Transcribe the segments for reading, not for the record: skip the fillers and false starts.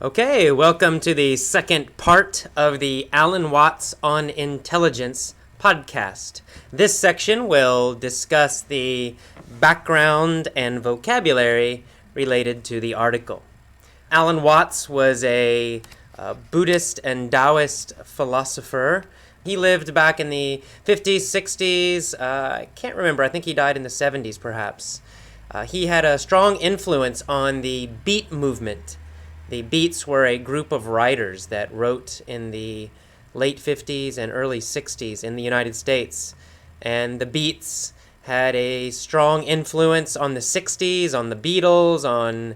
Okay, welcome to the second part of the Alan Watts on Intelligence podcast. This section will discuss the background and vocabulary related to the article. Alan Watts was a Buddhist and Taoist philosopher. He lived back in the 50s, 60s. I can't remember. I think he died in the 70s, perhaps. He had a strong influence on the Beat movement. The Beats were a group of writers that wrote in the late 50s and early 60s in the United States. And the Beats had a strong influence on the 60s, on the Beatles, on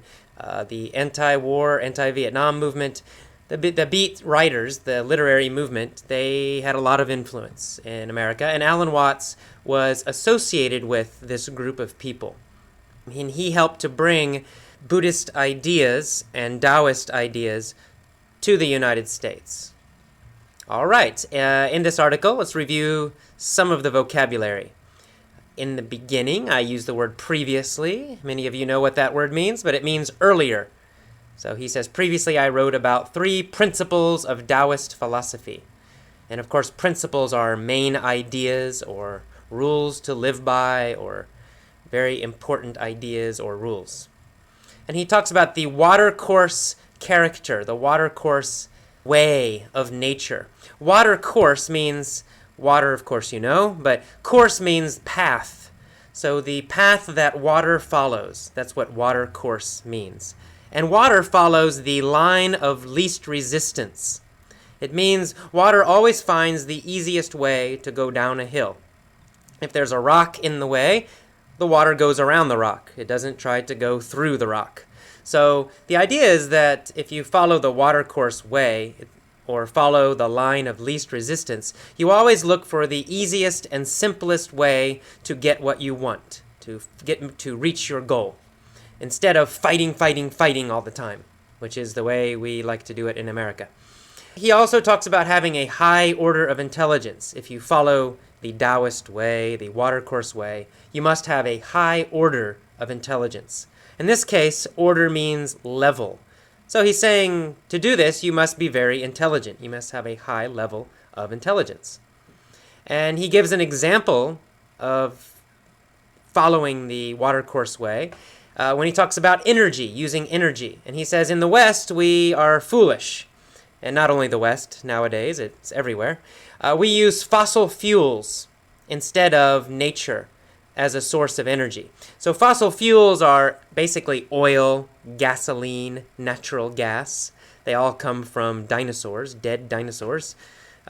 the anti-war, anti-Vietnam movement. The Beat writers, the literary movement, they had a lot of influence in America. And Alan Watts was associated with this group of people. And he helped to bring Buddhist ideas and Taoist ideas to the United States. All right, in this article, let's review some of the vocabulary. In the beginning, I used the word previously. Many of you know what that word means, but it means earlier. So he says, previously I wrote about 3 principles of Taoist philosophy. And of course, principles are main ideas or rules to live by or very important ideas or rules. And he talks about the watercourse character, the watercourse way of nature. Watercourse means water, of course you know, but course means path. So the path that water follows, that's what watercourse means. And water follows the line of least resistance. It means water always finds the easiest way to go down a hill. If there's a rock in the way, the water goes around the rock. It doesn't try to go through the rock. So the idea is that if you follow the watercourse way, or follow the line of least resistance, you always look for the easiest and simplest way to get what you want, to reach your goal, instead of fighting all the time, which is the way we like to do it in America. He also talks about having a high order of intelligence. If you follow the Taoist way, the watercourse way, you must have a high order of intelligence. In this case, order means level. So he's saying to do this, you must be very intelligent. You must have a high level of intelligence. And he gives an example of following the watercourse way when he talks about energy, using energy. And he says, in the West, we are foolish. And not only the West nowadays, it's everywhere. We use fossil fuels instead of nature as a source of energy. So fossil fuels are basically oil, gasoline, natural gas. They all come from dinosaurs, dead dinosaurs.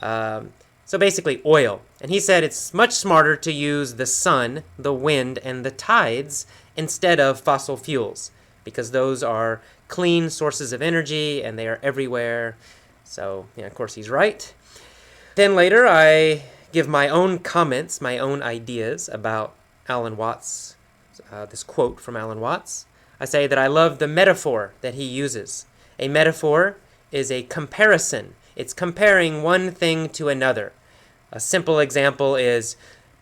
So basically oil. And he said it's much smarter to use the sun, the wind, and the tides instead of fossil fuels, because those are clean sources of energy and they are everywhere. So, yeah, of course, he's right. Then later, I give my own comments, my own ideas about Alan Watts, this quote from Alan Watts. I say that I love the metaphor that he uses. A metaphor is a comparison. It's comparing one thing to another. A simple example is,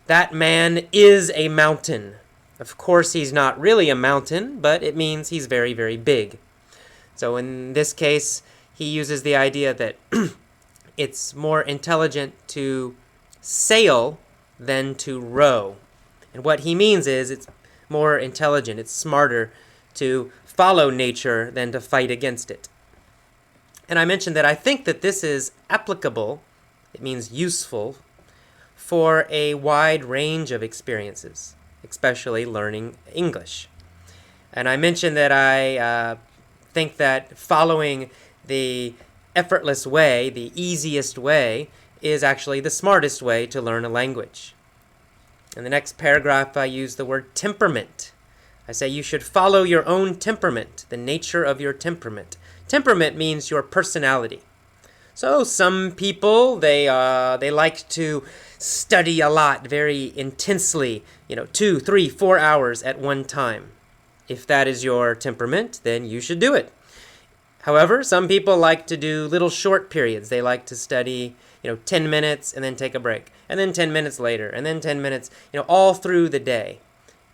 that man is a mountain. Of course, he's not really a mountain, but it means he's very, very big. So in this case, he uses the idea that it's more intelligent to sail than to row. And what he means is it's more intelligent, it's smarter to follow nature than to fight against it. And I mentioned that I think that this is applicable, it means useful, for a wide range of experiences, especially learning English. And I mentioned that I think that following the effortless way, the easiest way, is actually the smartest way to learn a language. In the next paragraph, I use the word temperament. I say you should follow your own temperament, the nature of your temperament. Temperament means your personality. So some people, they like to study a lot, very intensely, 2, 3, 4 hours at one time. If that is your temperament, then you should do it. However, some people like to do little short periods. They like to study, 10 minutes and then take a break, and then 10 minutes later, and then 10 minutes, all through the day.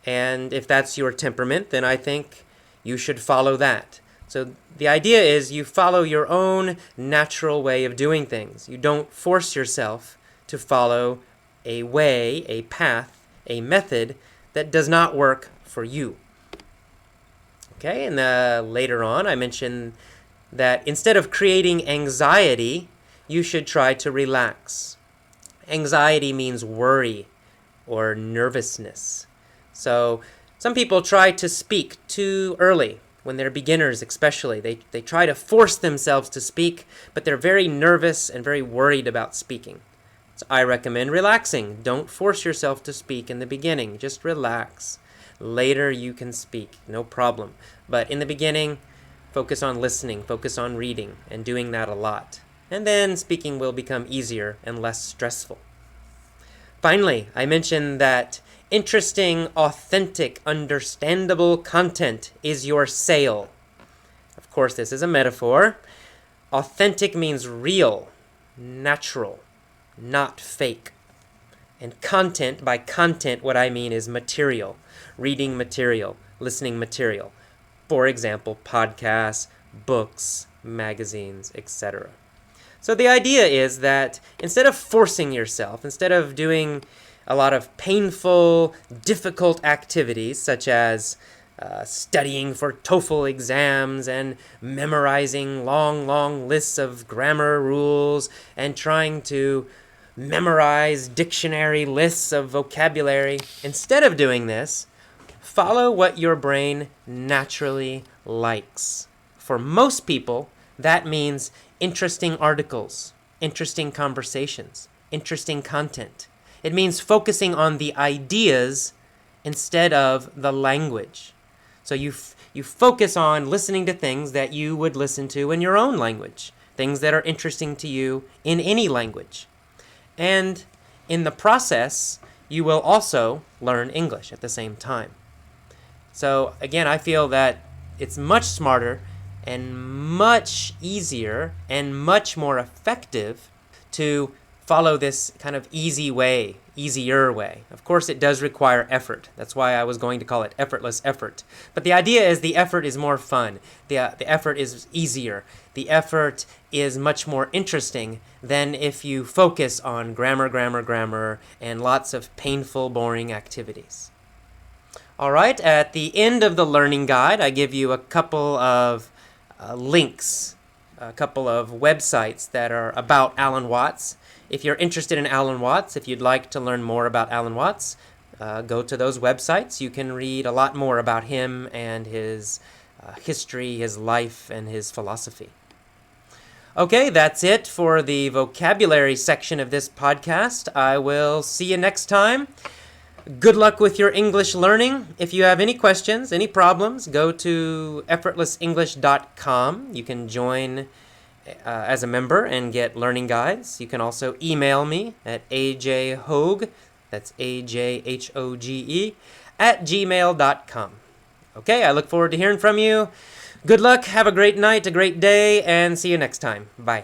And if that's your temperament, then I think you should follow that. So the idea is you follow your own natural way of doing things. You don't force yourself to follow a way, a path, a method that does not work for you. Okay, and later on I mentioned that instead of creating anxiety, you should try to relax. Anxiety means worry or nervousness. So some people try to speak too early, when they're beginners especially. They try to force themselves to speak, but they're very nervous and very worried about speaking. So I recommend relaxing. Don't force yourself to speak in the beginning. Just relax. Later you can speak, no problem. But in the beginning, focus on listening, focus on reading, and doing that a lot. And then speaking will become easier and less stressful. Finally, I mentioned that interesting, authentic, understandable content is your sale. Of course, this is a metaphor. Authentic means real, natural, not fake. And content, by content, what I mean is material, reading material, listening material. For example, podcasts, books, magazines, etc. So the idea is that instead of forcing yourself, instead of doing a lot of painful, difficult activities such as studying for TOEFL exams and memorizing long lists of grammar rules and trying to memorize dictionary lists of vocabulary, instead of doing this, follow what your brain naturally likes. For most people, that means interesting articles, interesting conversations, interesting content. It means focusing on the ideas instead of the language. So you focus on listening to things that you would listen to in your own language, things that are interesting to you in any language. And in the process, you will also learn English at the same time. So again, I feel that it's much smarter and much easier and much more effective to follow this kind of easier way. Of course, it does require effort. That's why I was going to call it effortless effort. But the idea is the effort is more fun. The effort is easier. The effort is much more interesting than if you focus on grammar, and lots of painful, boring activities. All right, at the end of the learning guide, I give you a couple of links, a couple of websites that are about Alan Watts. If you're interested in Alan Watts, if you'd like to learn more about Alan Watts, go to those websites. You can read a lot more about him and his history, his life, and his philosophy. Okay, that's it for the vocabulary section of this podcast. I will see you next time. Good luck with your English learning. If you have any questions, any problems, go to effortlessenglish.com. You can join as a member and get learning guides. You can also email me at ajhoge, that's AJHOGE, @gmail.com. Okay, I look forward to hearing from you. Good luck, have a great night, a great day, and see you next time. Bye.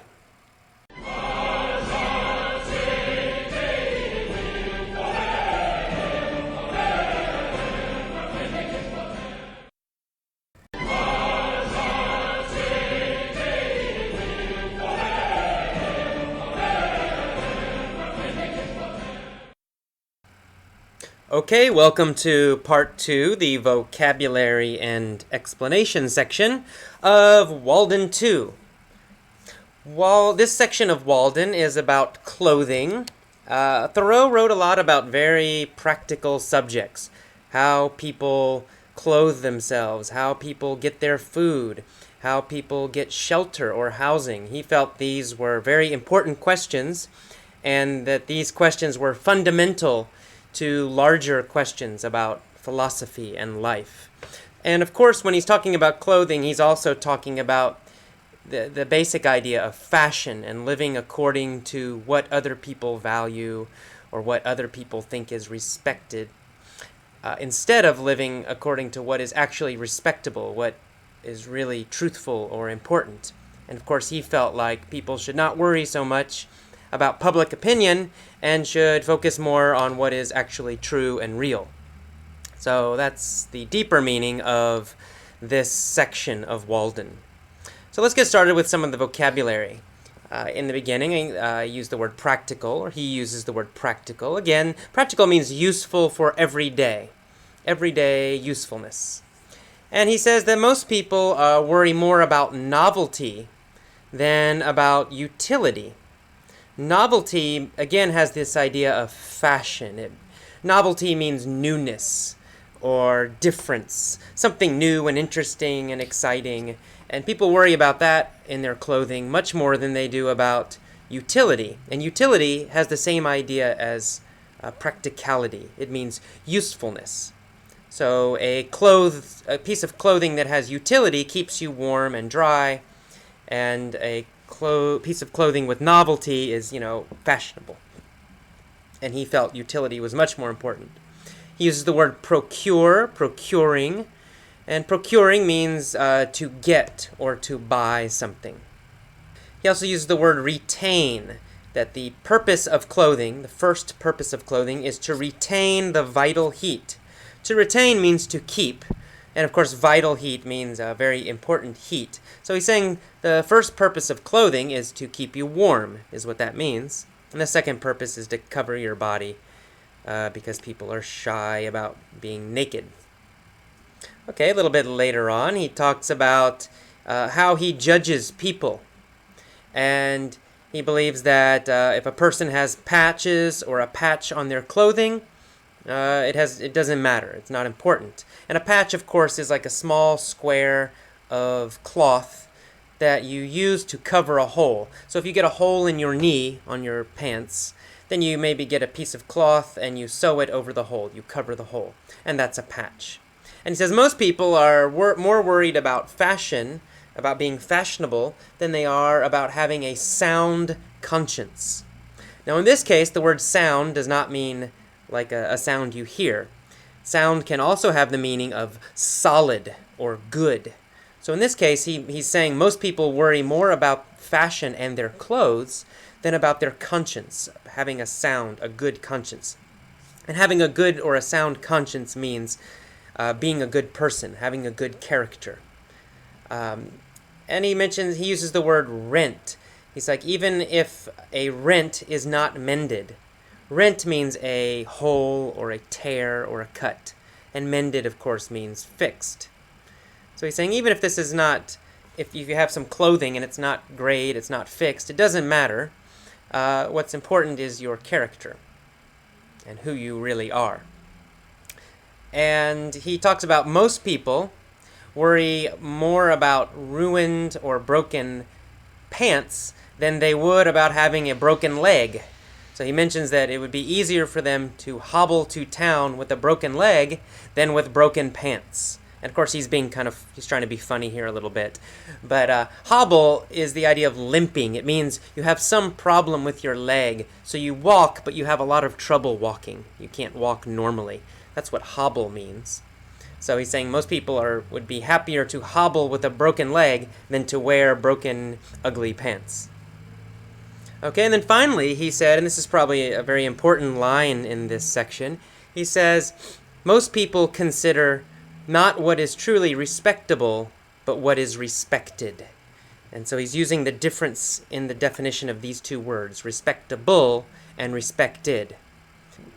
Okay, welcome to part 2, the vocabulary and explanation section of Walden 2. This section of Walden is about clothing. Thoreau wrote a lot about very practical subjects, how people clothe themselves, how people get their food, how people get shelter or housing. He felt these were very important questions and that these questions were fundamental to larger questions about philosophy and life. And of course, when he's talking about clothing, he's also talking about the basic idea of fashion and living according to what other people value or what other people think is respected, instead of living according to what is actually respectable, what is really truthful or important. And of course, he felt like people should not worry so much about public opinion and should focus more on what is actually true and real. So that's the deeper meaning of this section of Walden. So let's get started with some of the vocabulary. In the beginning, I used the word practical, or he uses the word practical. Again, practical means useful for everyday usefulness. And he says that most people worry more about novelty than about utility. Novelty, again, has this idea of fashion. Novelty means newness or difference, something new and interesting and exciting. And people worry about that in their clothing much more than they do about utility. And utility has the same idea as practicality. It means usefulness. So a piece of clothing that has utility keeps you warm and dry, and a piece of clothing with novelty is, fashionable. And he felt utility was much more important. He uses the word procure, procuring, and procuring means to get or to buy something. He also uses the word retain, that the purpose of clothing, the first purpose of clothing, is to retain the vital heat. To retain means to keep, and of course vital heat means a very important heat. So he's saying the first purpose of clothing is to keep you warm, is what that means. And the second purpose is to cover your body, because people are shy about being naked. Okay, a little bit later on, he talks about how he judges people. And he believes that if a person has patches or a patch on their clothing, it doesn't matter. It's not important. And a patch, of course, is like a small square of cloth that you use to cover a hole. So if you get a hole in your knee on your pants, then you maybe get a piece of cloth and you sew it over the hole. You cover the hole. And that's a patch. And he says most people are more worried about fashion, about being fashionable, than they are about having a sound conscience. Now in this case, the word sound does not mean like a sound you hear. Sound can also have the meaning of solid or good. So in this case, he's saying most people worry more about fashion and their clothes than about their conscience, having a good conscience. And having a good or a sound conscience means being a good person, having a good character. And he uses the word rent. He's like, even if a rent is not mended, rent means a hole or a tear or a cut. And mended, of course, means fixed. So he's saying even if this is not, if you have some clothing and it's not great, it's not fixed, it doesn't matter. What's important is your character and who you really are. And he talks about most people worry more about ruined or broken pants than they would about having a broken leg. So he mentions that it would be easier for them to hobble to town with a broken leg than with broken pants. And of course he's trying to be funny here a little bit. But hobble is the idea of limping. It means you have some problem with your leg. So you walk, but you have a lot of trouble walking. You can't walk normally. That's what hobble means. So he's saying most people would be happier to hobble with a broken leg than to wear broken, ugly pants. Okay, and then finally he said, and this is probably a very important line in this section, he says, most people consider not what is truly respectable, but what is respected. And so he's using the difference in the definition of these two words, respectable and respected.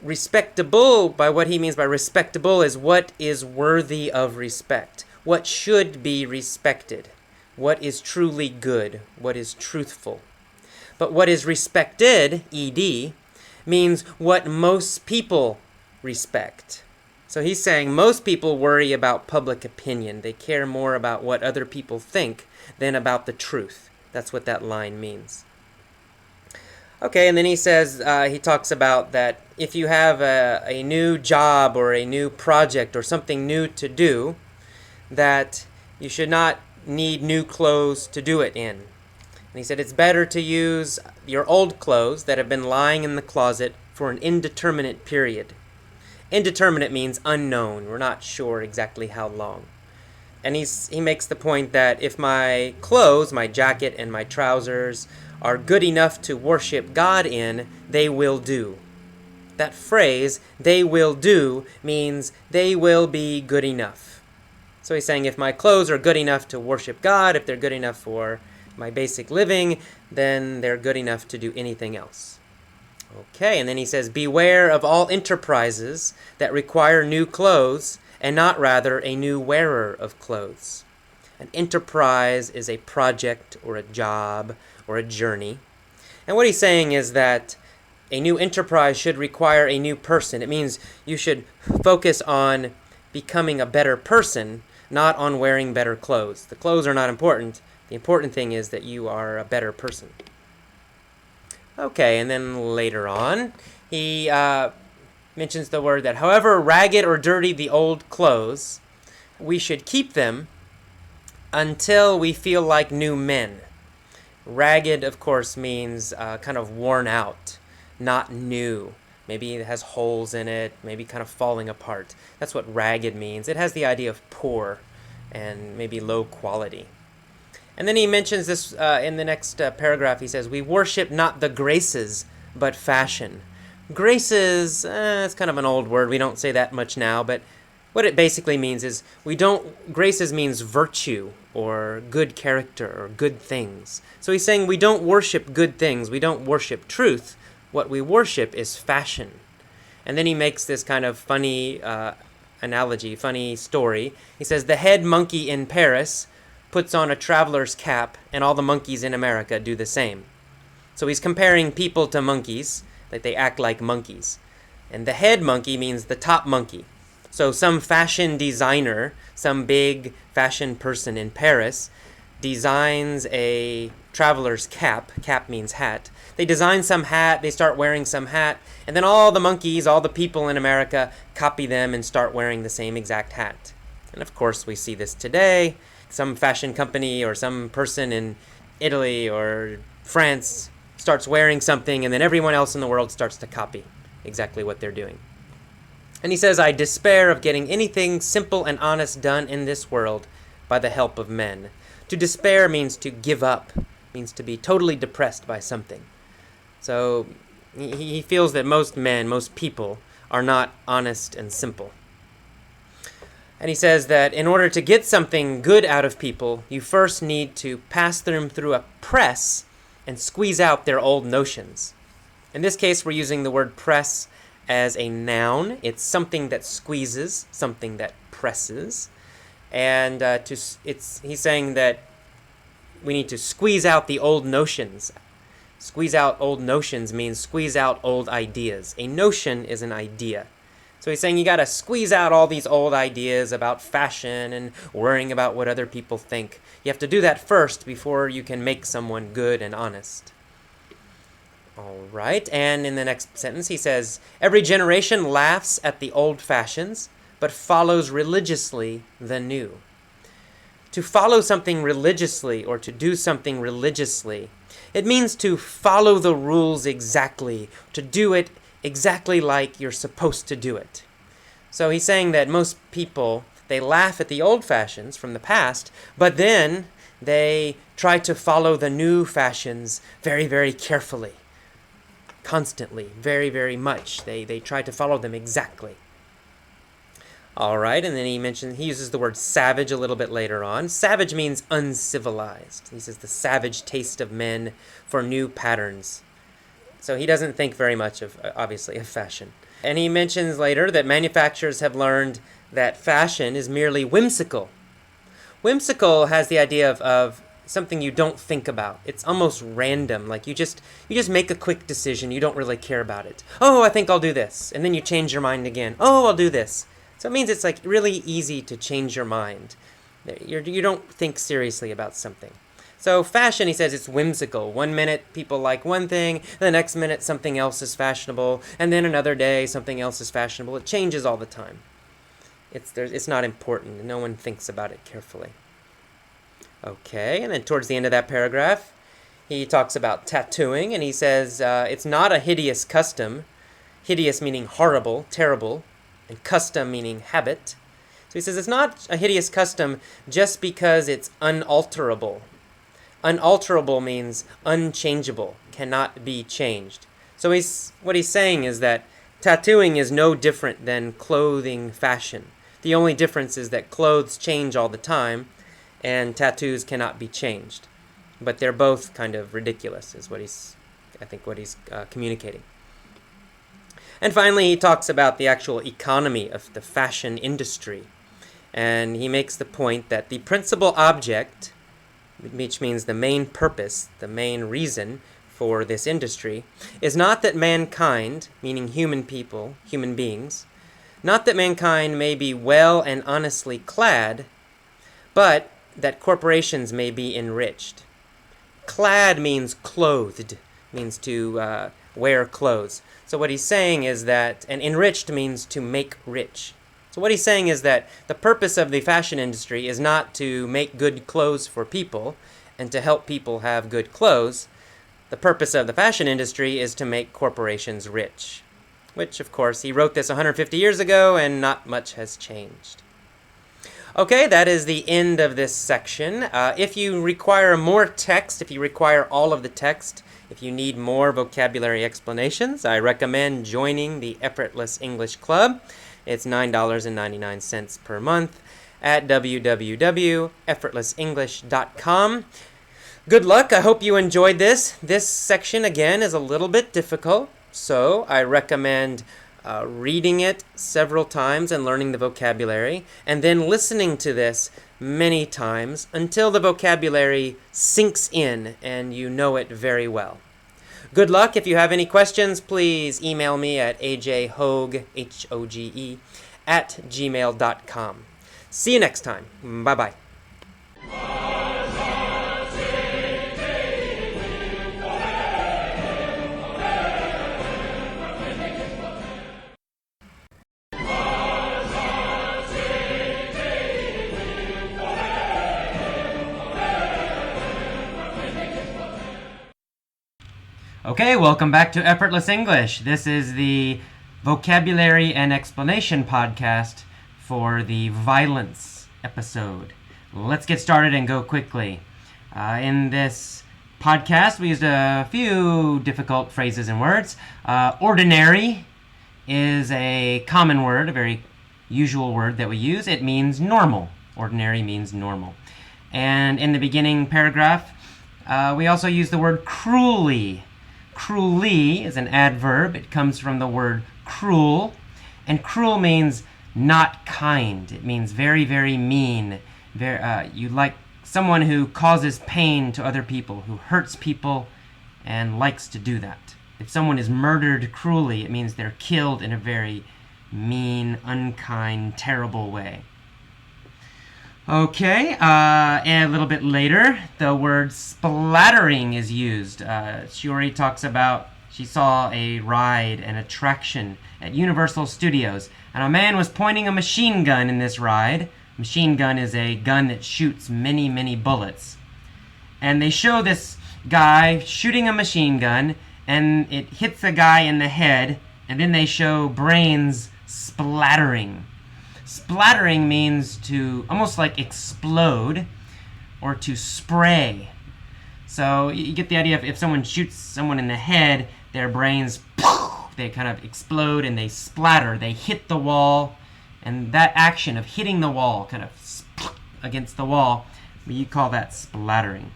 Respectable, by what he means by respectable, is what is worthy of respect, what should be respected, what is truly good, what is truthful. But what is respected, ed, means what most people respect. So he's saying most people worry about public opinion. They care more about what other people think than about the truth. That's what that line means. Okay, and then he says, he talks about that if you have a new job or a new project or something new to do, that you should not need new clothes to do it in. And he said it's better to use your old clothes that have been lying in the closet for an indeterminate period. Indeterminate means unknown. We're not sure exactly how long. And he makes the point that if my clothes, my jacket and my trousers, are good enough to worship God in, they will do. That phrase, they will do, means they will be good enough. So he's saying if my clothes are good enough to worship God, if they're good enough for my basic living, then they're good enough to do anything else. Okay, and then he says, beware of all enterprises that require new clothes, and not rather a new wearer of clothes. An enterprise is a project or a job or a journey. And what he's saying is that a new enterprise should require a new person. It means you should focus on becoming a better person, not on wearing better clothes. The clothes are not important. The important thing is that you are a better person. Okay, and then later on, he mentions the word that however ragged or dirty the old clothes, we should keep them until we feel like new men. Ragged, of course, means kind of worn out, not new. Maybe it has holes in it, maybe kind of falling apart. That's what ragged means. It has the idea of poor and maybe low quality. And then he mentions this in the next paragraph. He says, we worship not the graces, but fashion. Graces, it's kind of an old word. We don't say that much now, but what it basically means is graces means virtue or good character or good things. So he's saying we don't worship good things. We don't worship truth. What we worship is fashion. And then he makes this kind of funny analogy, funny story. He says, the head monkey in Paris puts on a traveler's cap, and all the monkeys in America do the same. So he's comparing people to monkeys, that they act like monkeys. And the head monkey means the top monkey. So some fashion designer, some big fashion person in Paris, designs a traveler's cap. Cap means hat. They design some hat, they start wearing some hat, and then all the monkeys, all the people in America, copy them and start wearing the same exact hat. And of course we see this today. Some fashion company or some person in Italy or France starts wearing something, and then everyone else in the world starts to copy exactly what they're doing. And he says, I despair of getting anything simple and honest done in this world by the help of men. To despair means to give up, means to be totally depressed by something. So he feels that most men, most people, are not honest and simple. And he says that in order to get something good out of people, you first need to pass them through a press and squeeze out their old notions. In this case, we're using the word press as a noun. It's something that squeezes, something that presses. And he's saying that we need to squeeze out the old notions. Squeeze out old notions means squeeze out old ideas. A notion is an idea. So he's saying you got to squeeze out all these old ideas about fashion and worrying about what other people think. You have to do that first before you can make someone good and honest. All right, and in the next sentence he says, every generation laughs at the old fashions, but follows religiously the new. To follow something religiously or to do something religiously, it means to follow the rules exactly, to do it exactly like you're supposed to do it. So he's saying that most people, they laugh at the old fashions from the past, but then they try to follow the new fashions very, very carefully, constantly, very, very much. They try to follow them exactly. All right, and then he uses the word savage a little bit later on. Savage means uncivilized. He says the savage taste of men for new patterns. So he doesn't think very much of, obviously, of fashion. And he mentions later that manufacturers have learned that fashion is merely whimsical. Whimsical has the idea of something you don't think about. It's almost random. Like you just make a quick decision. You don't really care about it. Oh, I think I'll do this. And then you change your mind again. Oh, I'll do this. So it means it's like really easy to change your mind. You don't think seriously about something. So fashion, he says, it's whimsical. 1 minute people like one thing, the next minute something else is fashionable, and then another day something else is fashionable. It changes all the time. It's not important. No one thinks about it carefully. Okay, and then towards the end of that paragraph, he talks about tattooing, and he says it's not a hideous custom. Hideous meaning horrible, terrible, and custom meaning habit. So he says it's not a hideous custom just because it's unalterable. Unalterable means unchangeable, cannot be changed. So what he's saying is that tattooing is no different than clothing fashion. The only difference is that clothes change all the time, and tattoos cannot be changed. But they're both kind of ridiculous, is what he's communicating. And finally, he talks about the actual economy of the fashion industry. And he makes the point that the principal object, which means the main purpose, the main reason for this industry, is not that mankind, meaning human people, human beings, not that mankind may be well and honestly clad, but that corporations may be enriched. Clad means clothed, means to wear clothes. So what he's saying is that, and enriched means to make rich. So what he's saying is that the purpose of the fashion industry is not to make good clothes for people and to help people have good clothes. The purpose of the fashion industry is to make corporations rich. Which, of course, he wrote this 150 years ago and not much has changed. Okay, that is the end of this section. If you require more text, if you require all of the text, if you need more vocabulary explanations, I recommend joining the Effortless English Club. It's $9.99 per month at www.effortlessenglish.com. Good luck. I hope you enjoyed this. This section, again, is a little bit difficult, so I recommend reading it several times and learning the vocabulary, and then listening to this many times until the vocabulary sinks in and you know it very well. Good luck. If you have any questions, please email me at ajhoge, H-O-G-E, @gmail.com. See you next time. Bye-bye. Okay, welcome back to Effortless English. This is the vocabulary and explanation podcast for the violence episode. Let's get started and go quickly. In this podcast, we used a few difficult phrases and words. Ordinary is a common word, a very usual word that we use. It means normal. Ordinary means normal. And in the beginning paragraph, we also use the word cruelly. Cruelly is an adverb. It comes from the word cruel. And cruel means not kind. It means very, very mean. You like someone who causes pain to other people, who hurts people and likes to do that. If someone is murdered cruelly, it means they're killed in a very mean, unkind, terrible way. Okay, and a little bit later, the word splattering is used. Shiori talks about she saw a ride, an attraction at Universal Studios, and a man was pointing a machine gun in this ride. Machine gun is a gun that shoots many, many bullets. And they show this guy shooting a machine gun, and it hits a guy in the head, and then they show brains splattering. Splattering means to almost like explode or to spray. So you get the idea of if someone shoots someone in the head, their brains, they kind of explode and they splatter. They hit the wall, and that action of hitting the wall, kind of against the wall, you call that splattering.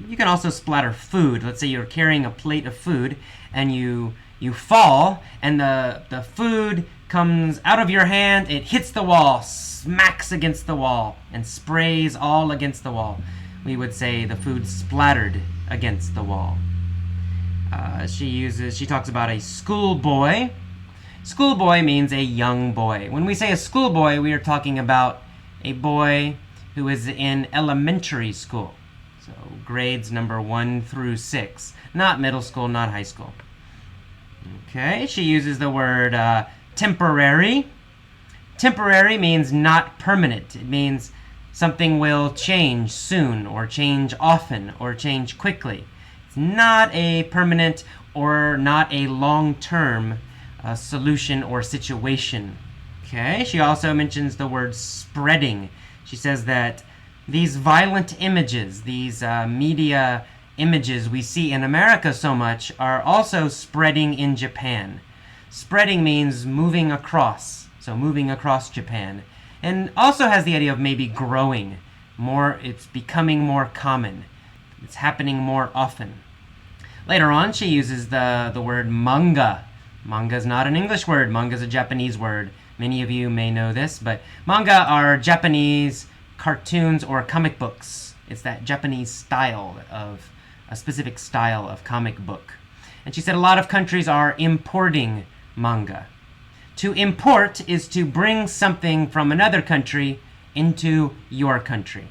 You can also splatter food. Let's say you're carrying a plate of food and you fall and the food comes out of your hand, it hits the wall, smacks against the wall, and sprays all against the wall. We would say the food splattered against the wall. She talks about a schoolboy. Schoolboy means a young boy. When we say a schoolboy, we are talking about a boy who is in elementary school. So grades number 1 through 6. Not middle school, not high school. Okay, she uses the word temporary. Temporary means not permanent. It means something will change soon, or change often, or change quickly. It's not a permanent or not a long-term solution or situation. Okay, she also mentions the word spreading. She says that these violent images, these media images we see in America so much are also spreading in Japan. Spreading means moving across, so moving across Japan. and also has the idea of maybe growing more. It's becoming more common. It's happening more often. Later on, she uses the word manga. Manga is not an English word. Manga is a Japanese word. Many of you may know this, but manga are Japanese cartoons or comic books. It's that Japanese style of a specific style of comic book. And she said a lot of countries are importing manga. To import is to bring something from another country into your country.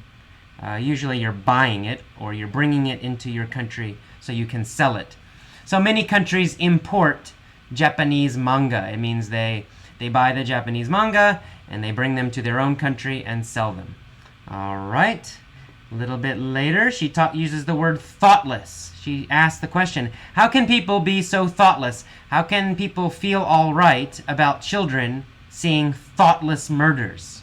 Usually you're buying it or you're bringing it into your country so you can sell it. So many countries import Japanese manga. It means they buy the Japanese manga and they bring them to their own country and sell them. All right. A little bit later, she uses the word thoughtless. She asks the question, how can people be so thoughtless? How can people feel all right about children seeing thoughtless murders?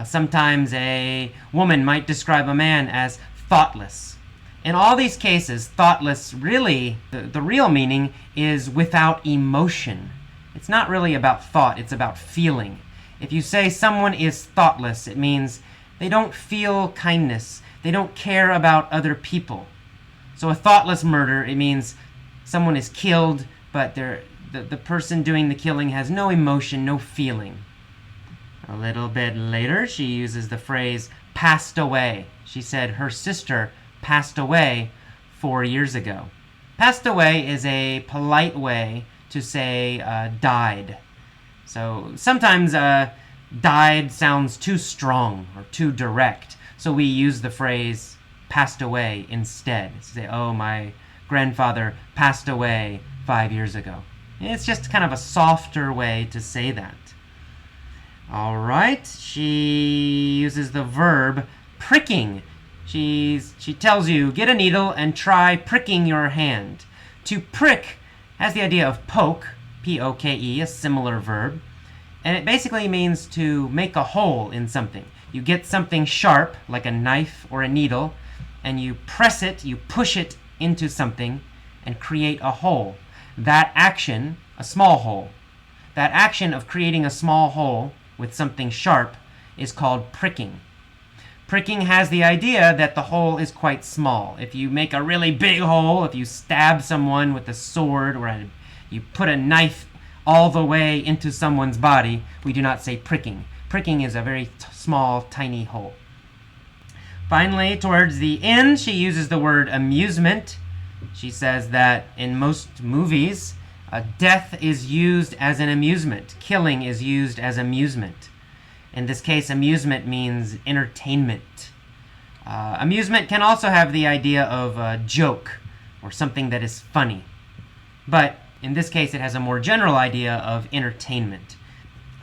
Sometimes a woman might describe a man as thoughtless. In all these cases, thoughtless really, the real meaning is without emotion. It's not really about thought, it's about feeling. If you say someone is thoughtless, it means they don't feel kindness. They don't care about other people. So a thoughtless murder, it means someone is killed, but the person doing the killing has no emotion, no feeling. A little bit later, she uses the phrase passed away. She said her sister passed away 4 years ago. Passed away is a polite way to say died. So sometimes died sounds too strong or too direct. So we use the phrase passed away instead. Say, oh, my grandfather passed away 5 years ago. It's just kind of a softer way to say that. All right, she uses the verb pricking. She tells you, get a needle and try pricking your hand. To prick has the idea of poke, P-O-K-E, a similar verb. And it basically means to make a hole in something. You get something sharp, like a knife or a needle, and you press it, you push it into something, and create a hole. That action, a small hole, that action of creating a small hole with something sharp is called pricking. Pricking has the idea that the hole is quite small. If you make a really big hole, if you stab someone with a sword or you put a knife all the way into someone's body, we do not say pricking. Pricking is a very small, tiny hole. Finally, towards the end, she uses the word amusement. She says that in most movies, death is used as an amusement. Killing is used as amusement. In this case, amusement means entertainment. Amusement can also have the idea of a joke or something that is funny. But in this case, it has a more general idea of entertainment.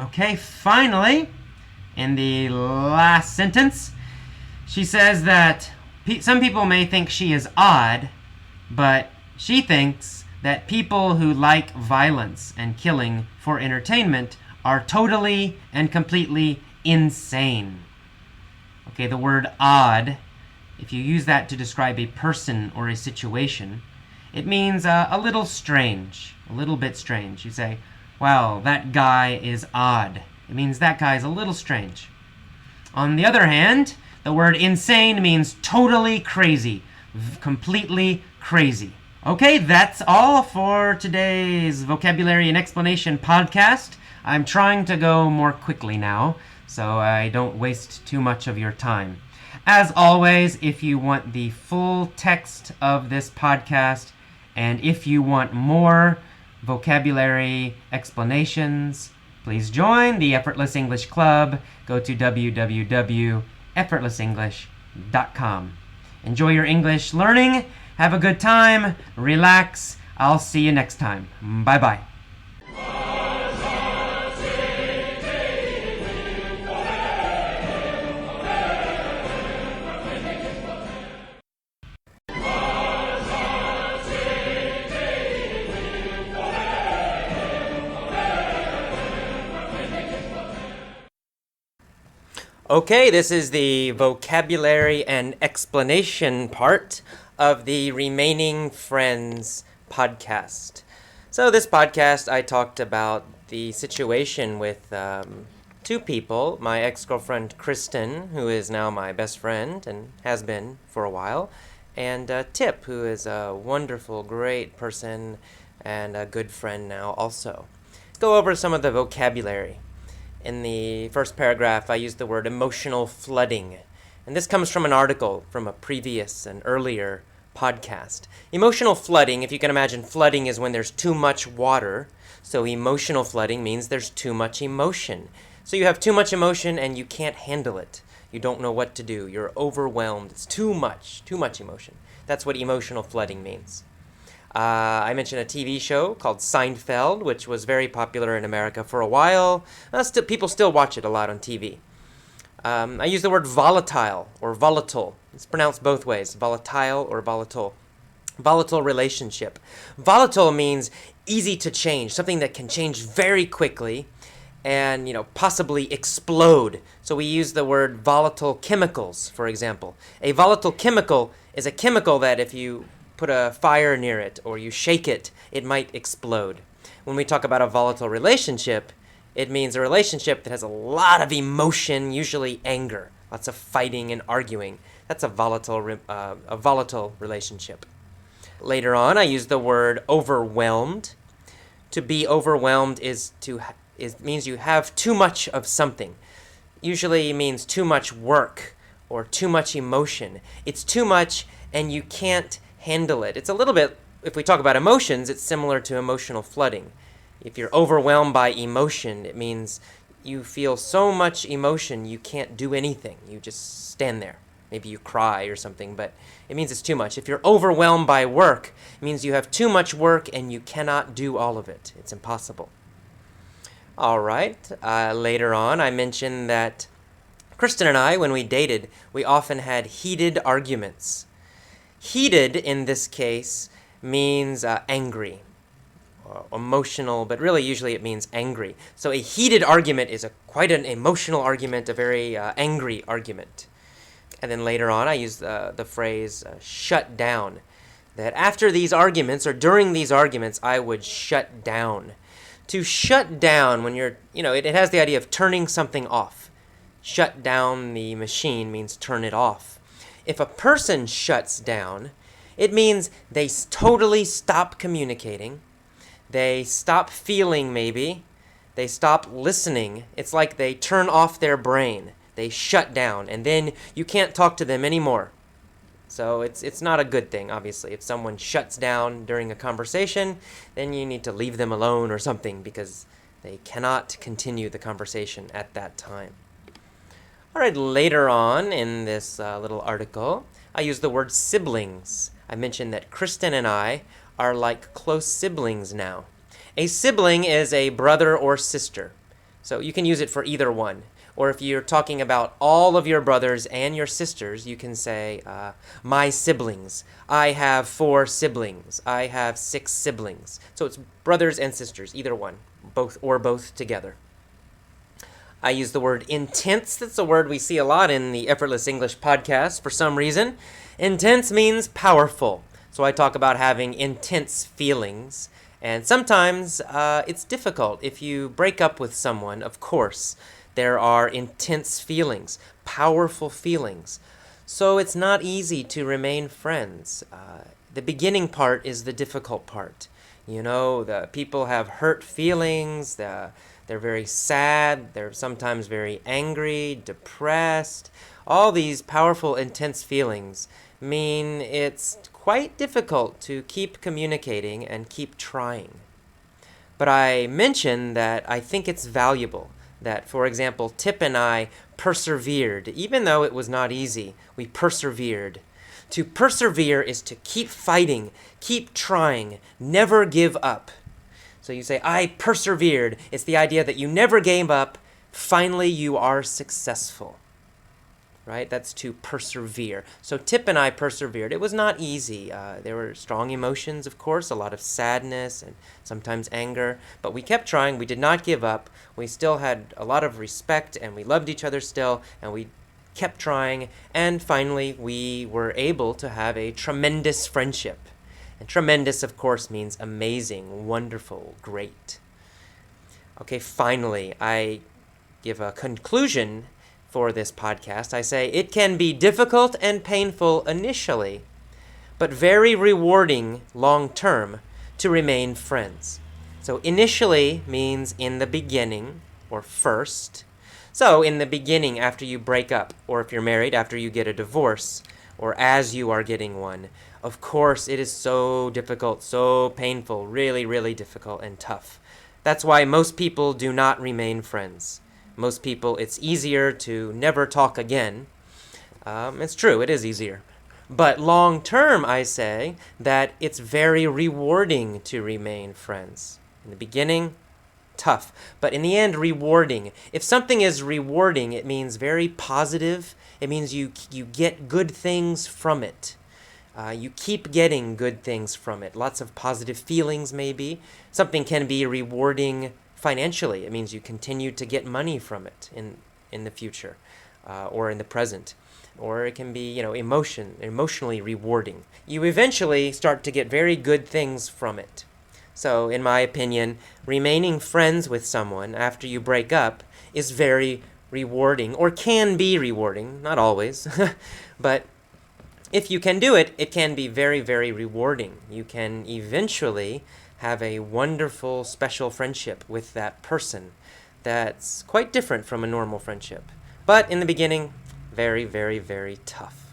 Okay, finally, in the last sentence, she says that some people may think she is odd, but she thinks that people who like violence and killing for entertainment are totally and completely insane. Okay, the word odd, if you use that to describe a person or a situation, it means a little strange, a little bit strange. You say, wow, that guy is odd. It means that guy is a little strange. On the other hand, the word insane means totally crazy, completely crazy. Okay, that's all for today's Vocabulary and Explanation podcast. I'm trying to go more quickly now, so I don't waste too much of your time. As always, if you want the full text of this podcast, and if you want more vocabulary explanations, please join the Effortless English Club. Go to www.effortlessenglish.com. Enjoy your English learning. Have a good time. Relax. I'll see you next time. Bye-bye. Okay, this is the vocabulary and explanation part of the Remaining Friends podcast. So this podcast, I talked about the situation with two people, my ex-girlfriend Kristen, who is now my best friend and has been for a while, and Tip, who is a wonderful, great person and a good friend now also. Go over some of the vocabulary. In the first paragraph, I used the word emotional flooding. And this comes from an article from a previous and earlier podcast. Emotional flooding, if you can imagine, flooding is when there's too much water. So emotional flooding means there's too much emotion. So you have too much emotion and you can't handle it. You don't know what to do. You're overwhelmed. It's too much emotion. That's what emotional flooding means. I mentioned a TV show called Seinfeld, which was very popular in America for a while. People still watch it a lot on TV. I use the word volatile or volatile. It's pronounced both ways, volatile or volatile. Volatile relationship. Volatile means easy to change, something that can change very quickly and, possibly explode. So we use the word volatile chemicals, for example. A volatile chemical is a chemical that if you put a fire near it or you shake it, it might explode. When we talk about a volatile relationship, it means a relationship that has a lot of emotion, usually anger, lots of fighting and arguing. That's a volatile relationship. Later on, I use the word overwhelmed. To be overwhelmed means you have too much of something. Usually means too much work or too much emotion. It's too much and you can't handle it. It's a little bit, if we talk about emotions, it's similar to emotional flooding. If you're overwhelmed by emotion, it means you feel so much emotion you can't do anything. You just stand there. Maybe you cry or something, but it means it's too much. If you're overwhelmed by work, it means you have too much work and you cannot do all of it. It's impossible. All right. Later on, I mentioned that Kristen and I, when we dated, we often had heated arguments. Heated, in this case, means angry, or emotional, but really usually it means angry. So a heated argument is quite an emotional argument, a very angry argument. And then later on, I use the phrase shut down, that after these arguments or during these arguments, I would shut down. To shut down, when it has the idea of turning something off. Shut down the machine means turn it off. If a person shuts down, it means they totally stop communicating. They stop feeling, maybe. They stop listening. It's like they turn off their brain. They shut down, and then you can't talk to them anymore. So it's not a good thing, obviously. If someone shuts down during a conversation, then you need to leave them alone or something because they cannot continue the conversation at that time. All right, later on in this little article, I use the word siblings. I mentioned that Kristen and I are like close siblings now. A sibling is a brother or sister. So you can use it for either one. Or if you're talking about all of your brothers and your sisters, you can say, my siblings. I have 4 siblings. I have 6 siblings. So it's brothers and sisters, either one, both together. I use the word intense. That's a word we see a lot in the Effortless English podcast for some reason. Intense means powerful. So I talk about having intense feelings. And sometimes it's difficult. If you break up with someone, of course, there are intense feelings, powerful feelings. So it's not easy to remain friends. The beginning part is the difficult part. The people have hurt feelings. They're very sad. They're sometimes very angry, depressed. All these powerful, intense feelings mean it's quite difficult to keep communicating and keep trying. But I mentioned that I think it's valuable that, for example, Tip and I persevered. Even though it was not easy, we persevered. To persevere is to keep fighting, keep trying, never give up. So you say, I persevered. It's the idea that you never gave up. Finally, you are successful. Right? That's to persevere. So Tip and I persevered. It was not easy. There were strong emotions, of course, a lot of sadness and sometimes anger. But we kept trying. We did not give up. We still had a lot of respect and we loved each other still. And we kept trying. And finally, we were able to have a tremendous friendship. And tremendous, of course, means amazing, wonderful, great. Okay, finally, I give a conclusion for this podcast, I say it can be difficult and painful initially, but very rewarding long term to remain friends. So initially means in the beginning or first. So in the beginning, after you break up, or if you're married, after you get a divorce, or as you are getting one, of course it is so difficult, so painful, really, really difficult and tough. That's why most people do not remain friends. Most people, it's easier to never talk again. It's true, it is easier. But long term, I say that it's very rewarding to remain friends. In the beginning, tough. But in the end, rewarding. If something is rewarding, it means very positive. It means you get good things from it. You keep getting good things from it. Lots of positive feelings, maybe. Something can be rewarding financially. It means you continue to get money from it in the future or in the present. Or it can be, emotionally rewarding. You eventually start to get very good things from it. So, in my opinion, remaining friends with someone after you break up is very rewarding, or can be rewarding, not always, but if you can do it, it can be very, very rewarding. You can eventually have a wonderful, special friendship with that person that's quite different from a normal friendship. But in the beginning, very, very, very tough.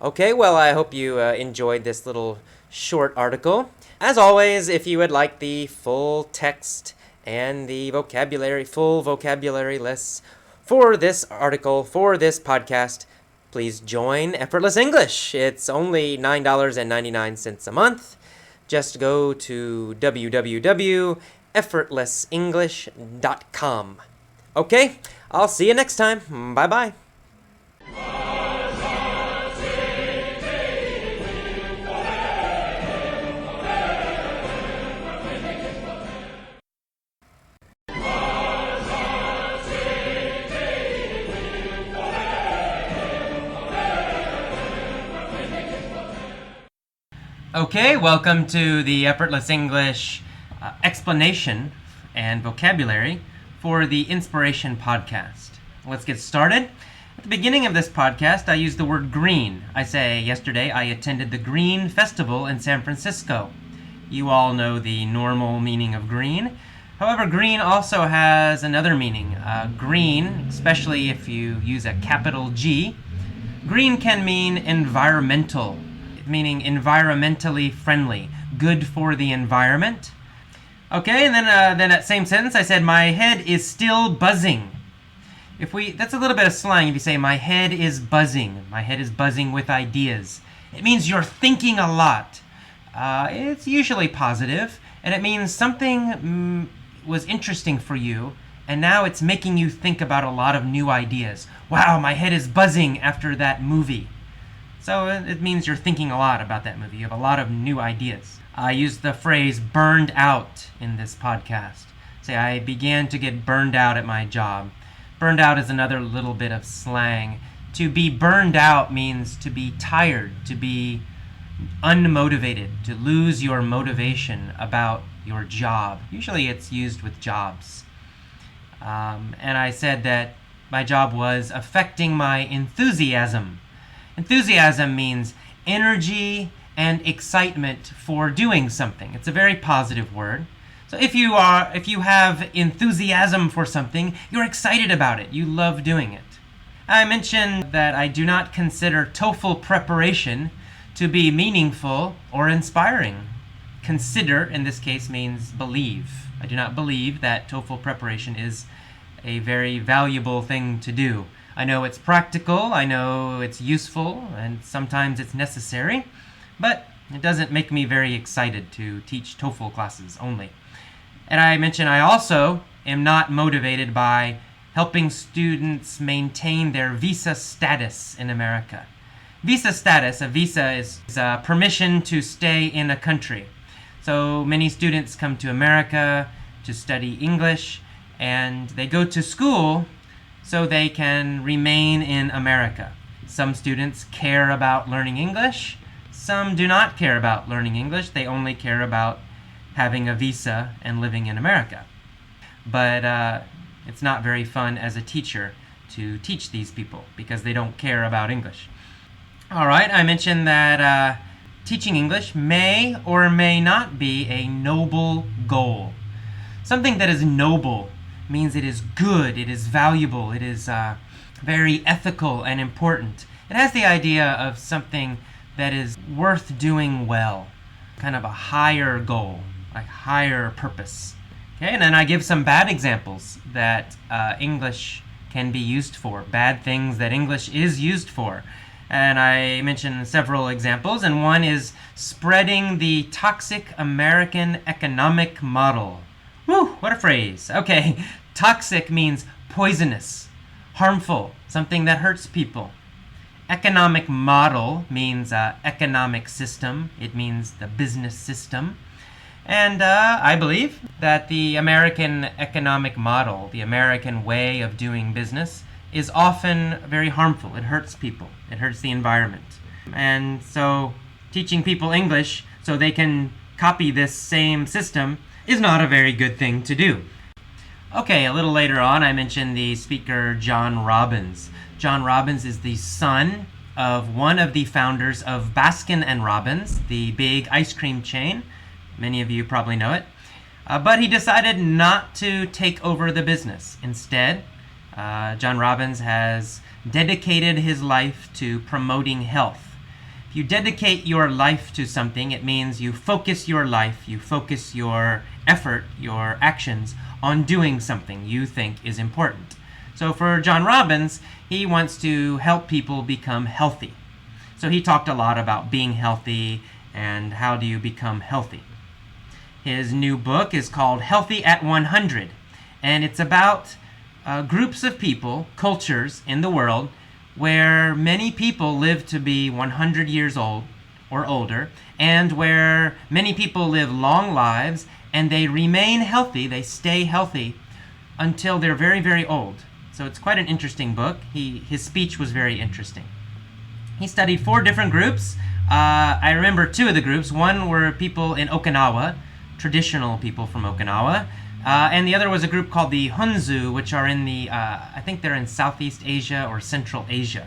Okay, well, I hope you enjoyed this little short article. As always, if you would like the full text and the full vocabulary lists for this article, for this podcast, please join Effortless English. It's only $9.99 a month. Just go to www.effortlessenglish.com. Okay, I'll see you next time. Bye-bye. Okay, welcome to the Effortless English explanation and vocabulary for the Inspiration Podcast. Let's get started. At the beginning of this podcast, I used the word green. I say, yesterday I attended the Green Festival in San Francisco. You all know the normal meaning of green. However, green also has another meaning. Green, especially if you use a capital G, green can mean environmental, meaning environmentally friendly, good for the environment. Okay, and then that same sentence, I said, my head is still buzzing. That's a little bit of slang. If you say, my head is buzzing with ideas, it means you're thinking a lot. It's usually positive, and it means something was interesting for you, and now it's making you think about a lot of new ideas. Wow, my head is buzzing after that movie. So it means you're thinking a lot about that movie. You have a lot of new ideas. I used the phrase burned out in this podcast. Say, I began to get burned out at my job. Burned out is another little bit of slang. To be burned out means to be tired, to be unmotivated, to lose your motivation about your job. Usually it's used with jobs. And I said that my job was affecting my enthusiasm. Enthusiasm means energy and excitement for doing something. It's a very positive word. So if you have enthusiasm for something, you're excited about it. You love doing it. I mentioned that I do not consider TOEFL preparation to be meaningful or inspiring. Consider, in this case, means believe. I do not believe that TOEFL preparation is a very valuable thing to do. I know it's practical, I know it's useful, and sometimes it's necessary, but it doesn't make me very excited to teach TOEFL classes only. And I mentioned I also am not motivated by helping students maintain their visa status in America. Visa status, a visa is a permission to stay in a country. So many students come to America to study English, and they go to school so they can remain in America. Some students care about learning English. Some do not care about learning English. They only care about having a visa and living in America. But It's not very fun as a teacher to teach these people because they don't care about English. All right, I mentioned that teaching English may or may not be a noble goal. Something that is noble means it is good, it is valuable, it is very ethical and important. It has the idea of something that is worth doing well, kind of a higher goal, a higher purpose. Okay, and then I give some bad examples that English can be used for, bad things that English is used for. And I mentioned several examples, and one is spreading the toxic American economic model. Whew, what a phrase. Okay, toxic means poisonous, harmful, something that hurts people. Economic model means economic system. It means the business system. And I believe that the American economic model, the American way of doing business, is often very harmful. It hurts people. It hurts the environment. And so teaching people English so they can copy this same system is not a very good thing to do. Okay, a little later on I mentioned the speaker John Robbins. John Robbins is the son of one of the founders of Baskin & Robbins, the big ice cream chain. Many of you probably know it. But he decided not to take over the business. Instead, John Robbins has dedicated his life to promoting health. If you dedicate your life to something, it means you focus your life, you focus your effort, your actions on doing something you think is important. So for John Robbins, he wants to help people become healthy. So he talked a lot about being healthy and how do you become healthy. His new book is called Healthy at 100, and it's about groups of people, cultures in the world, where many people live to be 100 years old or older, and where many people live long lives, and they remain healthy, they stay healthy, until they're very, very old. So it's quite an interesting book. His speech was very interesting. He studied 4 different groups. I remember 2 of the groups. One were people in Okinawa, traditional people from Okinawa, and the other was a group called the Hunzu, which are in I think they're in Southeast Asia or Central Asia.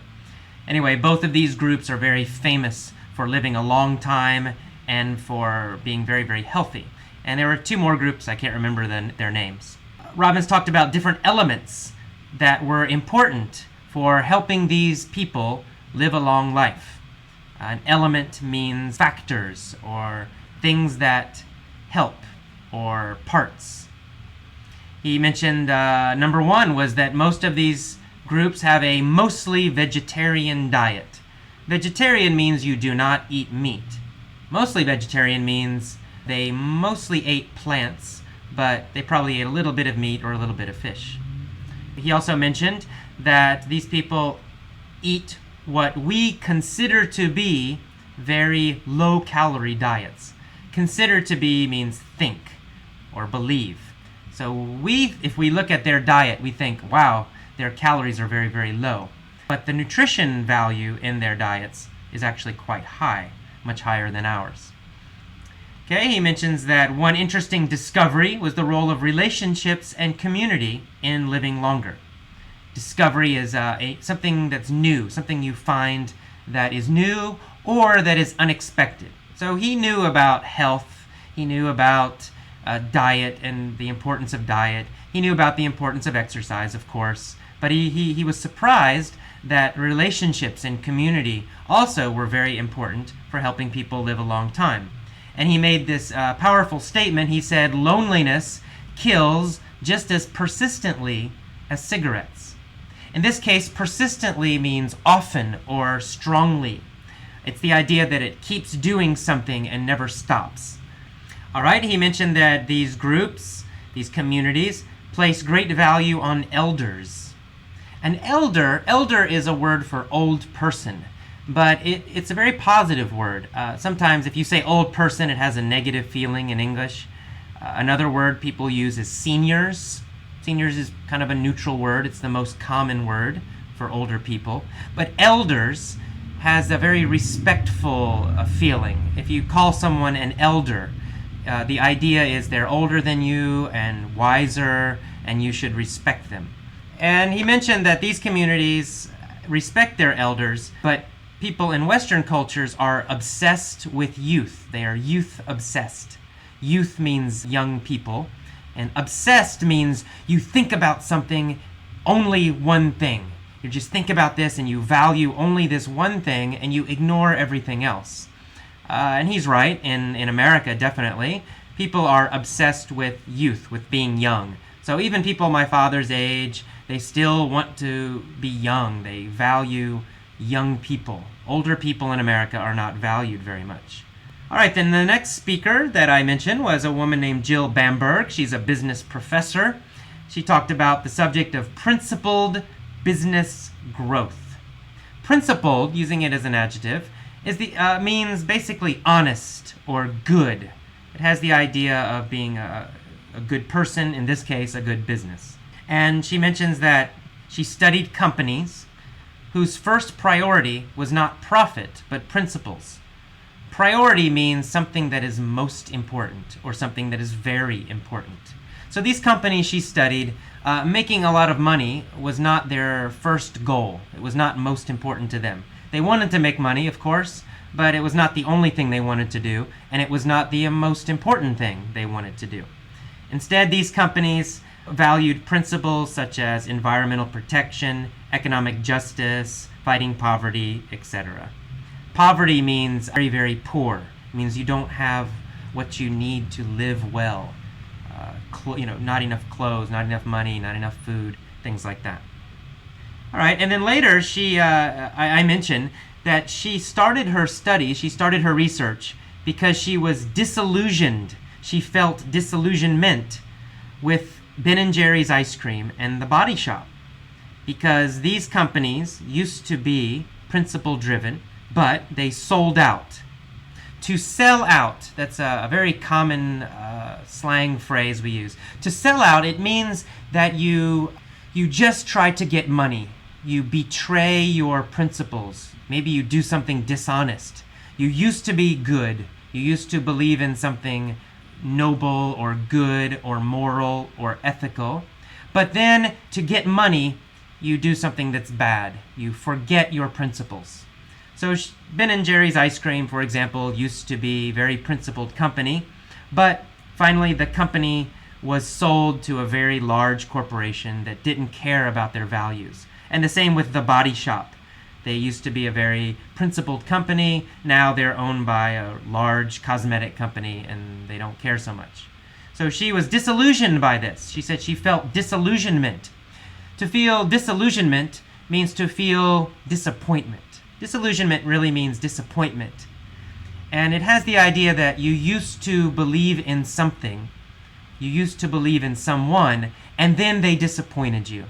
Anyway, both of these groups are very famous for living a long time and for being very, very healthy. And there were 2 more groups, I can't remember their names. Robbins talked about different elements that were important for helping these people live a long life. An element means factors or things that help or parts. He mentioned number 1 was that most of these groups have a mostly vegetarian diet. Vegetarian means you do not eat meat. Mostly vegetarian means they mostly ate plants, but they probably ate a little bit of meat or a little bit of fish. He also mentioned that these people eat what we consider to be very low-calorie diets. Consider to be means think or believe. So if we look at their diet, we think, wow, their calories are very, very low. But the nutrition value in their diets is actually quite high, much higher than ours. Okay, he mentions that one interesting discovery was the role of relationships and community in living longer. Discovery is something that's new, something you find that is new or that is unexpected. So he knew about health, he knew about diet and the importance of diet, he knew about the importance of exercise, of course, but he was surprised that relationships and community also were very important for helping people live a long time. And he made this powerful statement. He said, loneliness kills just as persistently as cigarettes. In this case, persistently means often or strongly. It's the idea that it keeps doing something and never stops. All right, he mentioned that these groups, these communities, place great value on elders. An elder is a word for old person, but it's a very positive word. Sometimes if you say old person, it has a negative feeling in English. Another word people use is seniors. Seniors is kind of a neutral word. It's the most common word for older people. But elders has a very respectful feeling. If you call someone an elder, the idea is they're older than you and wiser and you should respect them. And he mentioned that these communities respect their elders, but people in Western cultures are obsessed with youth. They are youth obsessed. Youth means young people, and obsessed means you think about something, only one thing. You just think about this and you value only this one thing and you ignore everything else. And he's right, in America, definitely. People are obsessed with youth, with being young. So even people my father's age, they still want to be young. They value young people. Older people in America are not valued very much. All right, then the next speaker that I mentioned was a woman named Jill Bamberg. She's a business professor. She talked about the subject of principled business growth. Principled, using it as an adjective, means basically honest or good. It has the idea of being a good person, in this case, a good business. And she mentions that she studied companies whose first priority was not profit, but principles. Priority means something that is most important or something that is very important. So these companies she studied, making a lot of money was not their first goal. It was not most important to them. They wanted to make money, of course, but it was not the only thing they wanted to do, and it was not the most important thing they wanted to do. Instead, these companies valued principles such as environmental protection, economic justice, fighting poverty, etc. Poverty means very, very poor. It means you don't have what you need to live well. Not enough clothes, not enough money, not enough food, things like that. All right, and then later I mentioned that she started her study, she started her research because she was disillusioned. She felt disillusionment with Ben & Jerry's ice cream and the Body Shop, because these companies used to be principle driven, but they sold out. To sell out, that's a very common slang phrase we use. To sell out, it means that you just try to get money. You betray your principles. Maybe you do something dishonest. You used to be good. You used to believe in something noble or good or moral or ethical. But then to get money, you do something that's bad. You forget your principles. So Ben & Jerry's ice cream, for example, used to be a very principled company, but finally the company was sold to a very large corporation that didn't care about their values. And the same with the Body Shop. They used to be a very principled company. Now they're owned by a large cosmetic company and they don't care so much. So she was disillusioned by this. She said she felt disillusionment. To feel disillusionment means to feel disappointment. Disillusionment really means disappointment. And it has the idea that you used to believe in something, you used to believe in someone, and then they disappointed you.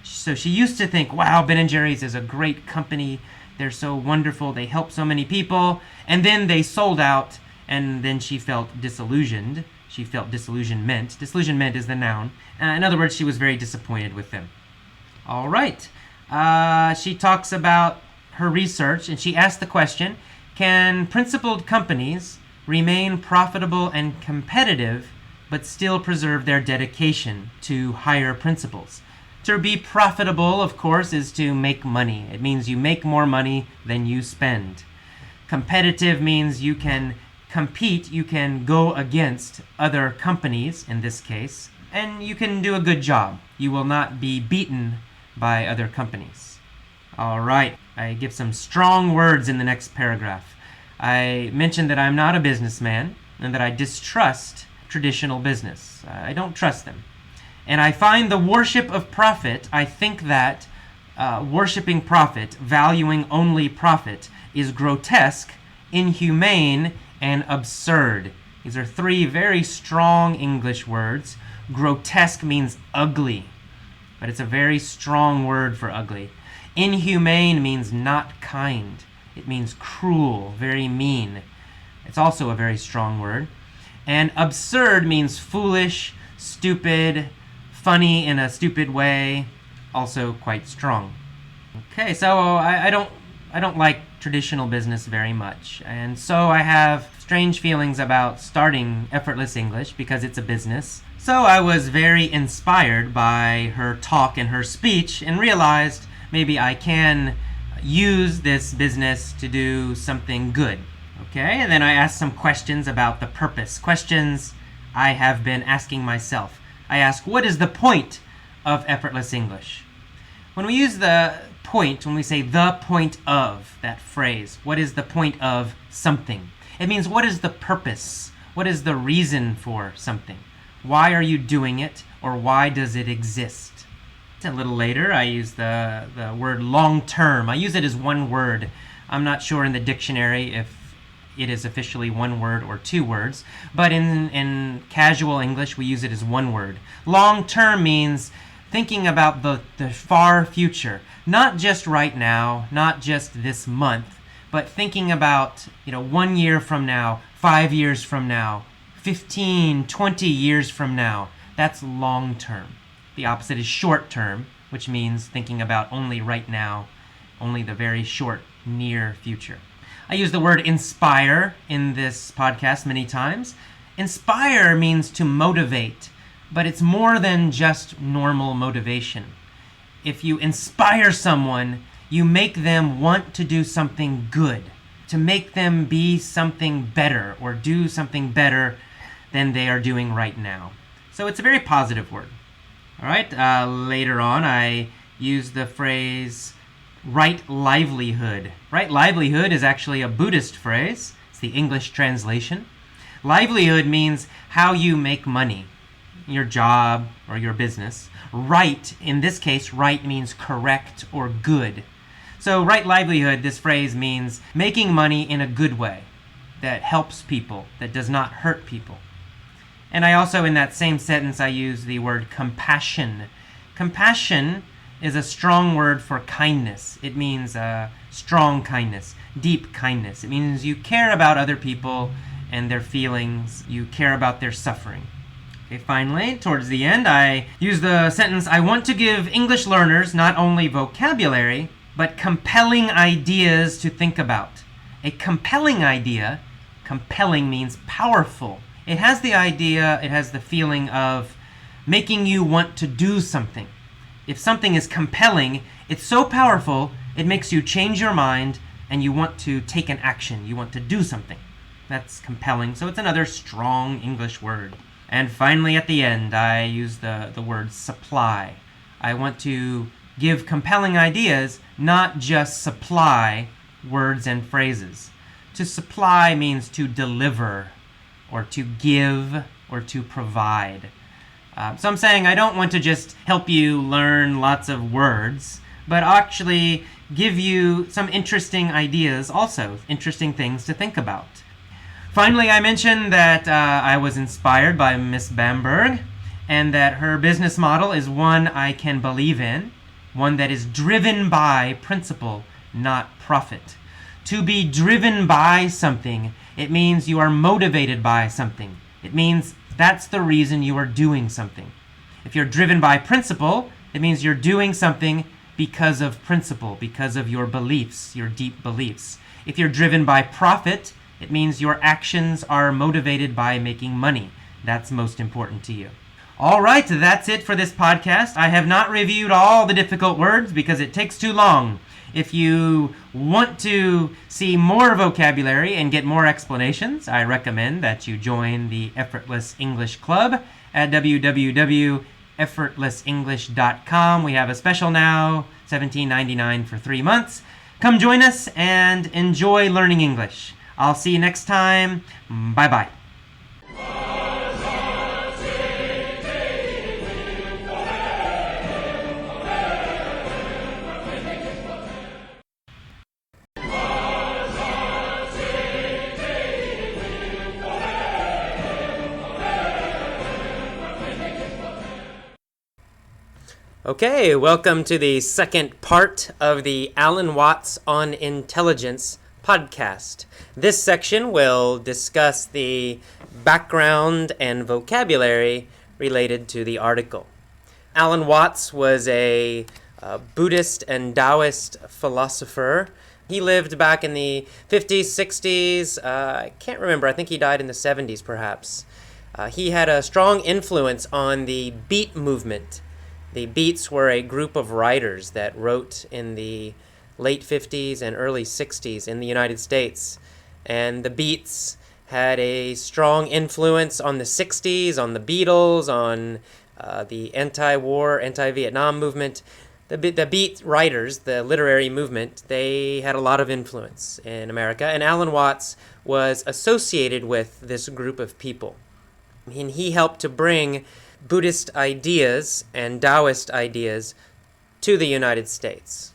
So she used to think, wow, Ben & Jerry's is a great company. They're so wonderful. They help so many people. And then they sold out, and then she felt disillusioned. She felt disillusionment. Disillusionment is the noun. In other words, she was very disappointed with them. All right. She talks about her research, and she asked the question, can principled companies remain profitable and competitive but still preserve their dedication to higher principles? To be profitable, of course, is to make money. It means you make more money than you spend. Competitive means you can compete, you can go against other companies, in this case, and you can do a good job. You will not be beaten by other companies. All right, I give some strong words in the next paragraph. I mentioned that I'm not a businessman and that I distrust traditional business. I don't trust them. And I find the worship of profit, I think that worshiping profit, valuing only profit, is grotesque, inhumane, and absurd. These are three very strong English words. Grotesque means ugly, but it's a very strong word for ugly. Inhumane means not kind. It means cruel, very mean. It's also a very strong word. And absurd means foolish, stupid, funny in a stupid way, also quite strong. Okay, so I don't like traditional business very much, and so I have strange feelings about starting Effortless English because it's a business, So I was very inspired by her talk and her speech and realized maybe I can use this business to do something good. Okay, and then I asked some questions about the purpose. Questions I have been asking myself. I ask, what is the point of effortless English? When we use the point, when we say the point of that phrase, what is the point of something? It means what is the purpose? What is the reason for something? Why are you doing it, or why does it exist? A little later, I use the word long term. I use it as one word. I'm not sure in the dictionary if it is officially one word or two words, but in casual English, we use it as one word. Long term means thinking about the far future, not just right now, not just this month, but thinking about 1 year from now, 5 years from now, 15, 20 years from now. That's long term. The opposite is short term, which means thinking about only right now, only the very short, near future. I use the word inspire in this podcast many times. Inspire means to motivate, but it's more than just normal motivation. If you inspire someone, you make them want to do something good, to make them be something better or do something better than they are doing right now. So it's a very positive word. All right, later on I use the phrase right livelihood. Right livelihood is actually a Buddhist phrase. It's the English translation. Livelihood means how you make money, your job or your business. Right, in this case, right means correct or good. So right livelihood, this phrase means making money in a good way that helps people, that does not hurt people. And I also, in that same sentence, I use the word compassion. Compassion is a strong word for kindness. It means strong kindness, deep kindness. It means you care about other people and their feelings. You care about their suffering. Okay, finally, towards the end, I use the sentence, I want to give English learners not only vocabulary, but compelling ideas to think about. A compelling idea, compelling means powerful. It has the idea, it has the feeling of making you want to do something. If something is compelling, it's so powerful, it makes you change your mind and you want to take an action. You want to do something. That's compelling. So it's another strong English word. And finally, at the end, I use the word supply. I want to give compelling ideas, not just supply words and phrases. To supply means to deliver, or to give, or to provide. So I'm saying I don't want to just help you learn lots of words, but actually give you some interesting ideas also, interesting things to think about. Finally, I mentioned that I was inspired by Miss Bamberg, and that her business model is one I can believe in, one that is driven by principle, not profit. To be driven by something, it means you are motivated by something. It means that's the reason you are doing something. If you're driven by principle, it means you're doing something because of principle, because of your beliefs, your deep beliefs. If you're driven by profit, it means your actions are motivated by making money. That's most important to you. All right, that's it for this podcast. I have not reviewed all the difficult words because it takes too long. If you want to see more vocabulary and get more explanations, I recommend that you join the Effortless English Club at www.effortlessenglish.com. We have a special now, $17.99 for 3 months. Come join us and enjoy learning English. I'll see you next time. Bye-bye. Okay, welcome to the second part of the Alan Watts on Intelligence podcast. This section will discuss the background and vocabulary related to the article. Alan Watts was a Buddhist and Taoist philosopher. He lived back in the 50s, 60s. I can't remember. I think he died in the 70s, perhaps. He had a strong influence on the Beat movement. The Beats were a group of writers that wrote in the late 50s and early 60s in the United States. And the Beats had a strong influence on the 60s, on the Beatles, on the anti-war, anti-Vietnam movement. The Beat writers, the literary movement, they had a lot of influence in America. And Alan Watts was associated with this group of people. And he helped to bring Buddhist ideas and Taoist ideas to the United States.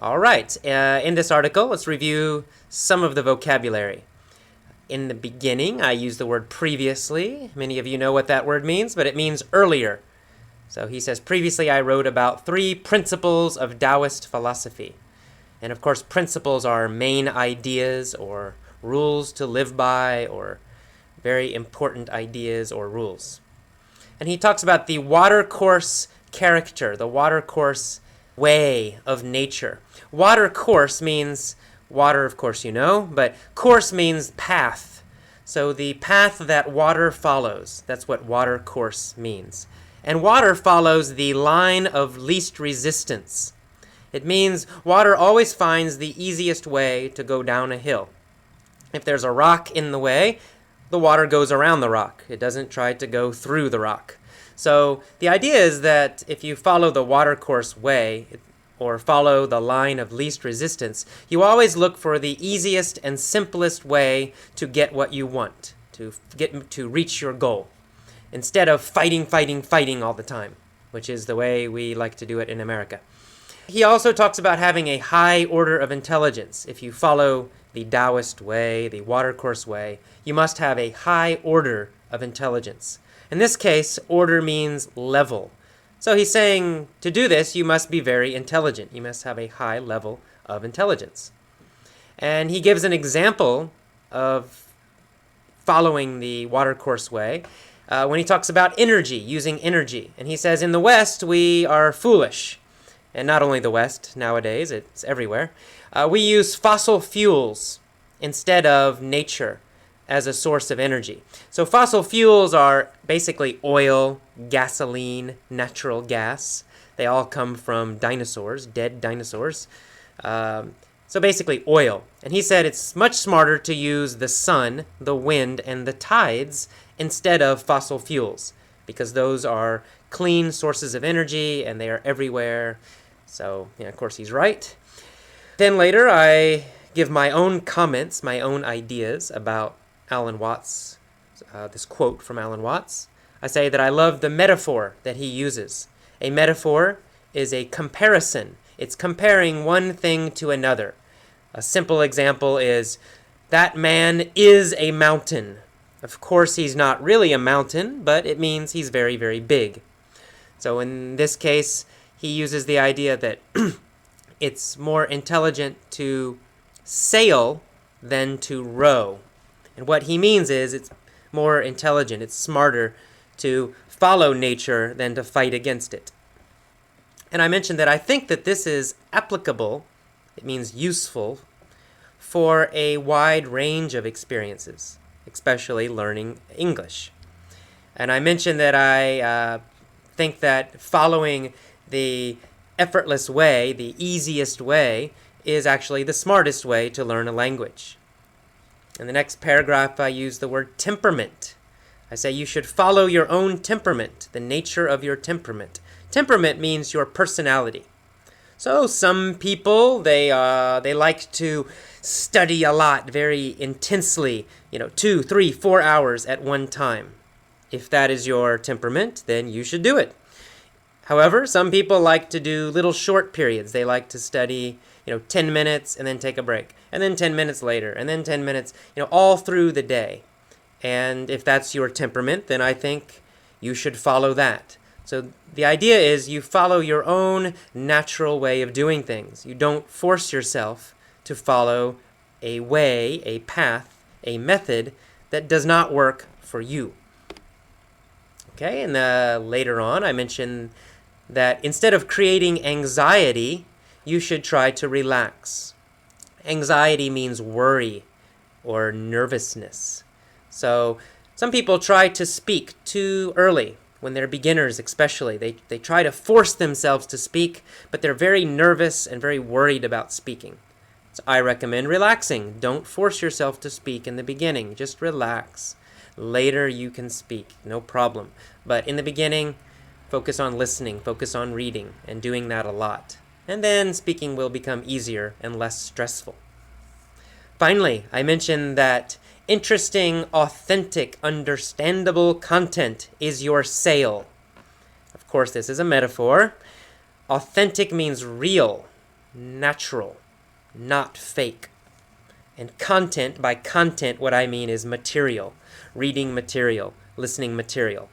All right, in this article, let's review some of the vocabulary. In the beginning, I used the word previously. Many of you know what that word means, but it means earlier. So he says, previously I wrote about 3 principles of Taoist philosophy. And of course, principles are main ideas or rules to live by or very important ideas or rules. And he talks about the watercourse character, the watercourse way of nature. Watercourse means water, of course you know, but course means path. So the path that water follows, that's what watercourse means. And water follows the line of least resistance. It means water always finds the easiest way to go down a hill. If there's a rock in the way, the water goes around the rock. It doesn't try to go through the rock. So the idea is that if you follow the watercourse way, or follow the line of least resistance, you always look for the easiest and simplest way to get what you want, to reach your goal, instead of fighting all the time, which is the way we like to do it in America. He also talks about having a high order of intelligence. If you follow the Taoist way, the watercourse way, you must have a high order of intelligence. In this case, order means level. So he's saying to do this, you must be very intelligent. You must have a high level of intelligence. And he gives an example of following the watercourse way when he talks about energy, using energy. And he says, in the West, we are foolish. And not only the West nowadays, it's everywhere. We use fossil fuels instead of nature as a source of energy. So fossil fuels are basically oil, gasoline, natural gas. They all come from dinosaurs, dead dinosaurs. So basically oil. And he said it's much smarter to use the sun, the wind, and the tides instead of fossil fuels, because those are clean sources of energy and they are everywhere. So, of course, he's right. Then later, I give my own comments, my own ideas about Alan Watts, this quote from Alan Watts. I say that I love the metaphor that he uses. A metaphor is a comparison. It's comparing one thing to another. A simple example is, that man is a mountain. Of course, he's not really a mountain, but it means he's very, very big. So in this case, he uses the idea that it's more intelligent to sail than to row. And what he means is it's more intelligent, it's smarter to follow nature than to fight against it. And I mentioned that I think that this is applicable, it means useful, for a wide range of experiences, especially learning English. And I mentioned that I think that following the effortless way, the easiest way, is actually the smartest way to learn a language. In the next paragraph, I use the word temperament. I say you should follow your own temperament, the nature of your temperament. Temperament means your personality. So some people, they like to study a lot, very intensely, 2, 3, 4 hours at one time. If that is your temperament, then you should do it. However, some people like to do little short periods. They like to study, 10 minutes and then take a break, and then 10 minutes later, and then 10 minutes, all through the day. And if that's your temperament, then I think you should follow that. So the idea is you follow your own natural way of doing things. You don't force yourself to follow a way, a path, a method that does not work for you. Okay, and later on I mentioned that instead of creating anxiety, you should try to relax. Anxiety means worry or nervousness. So Some people try to speak too early, when they're beginners especially. They try to force themselves to speak, but they're very nervous and very worried about speaking. So I recommend relaxing. Don't force yourself to speak in the beginning. Just relax. Later you can speak, no problem. But in the beginning, focus on listening, focus on reading, and doing that a lot. And then speaking will become easier and less stressful. Finally, I mentioned that interesting, authentic, understandable content is your sale. Of course, this is a metaphor. Authentic means real, natural, not fake. And content, by content, what I mean is material, reading material, listening material.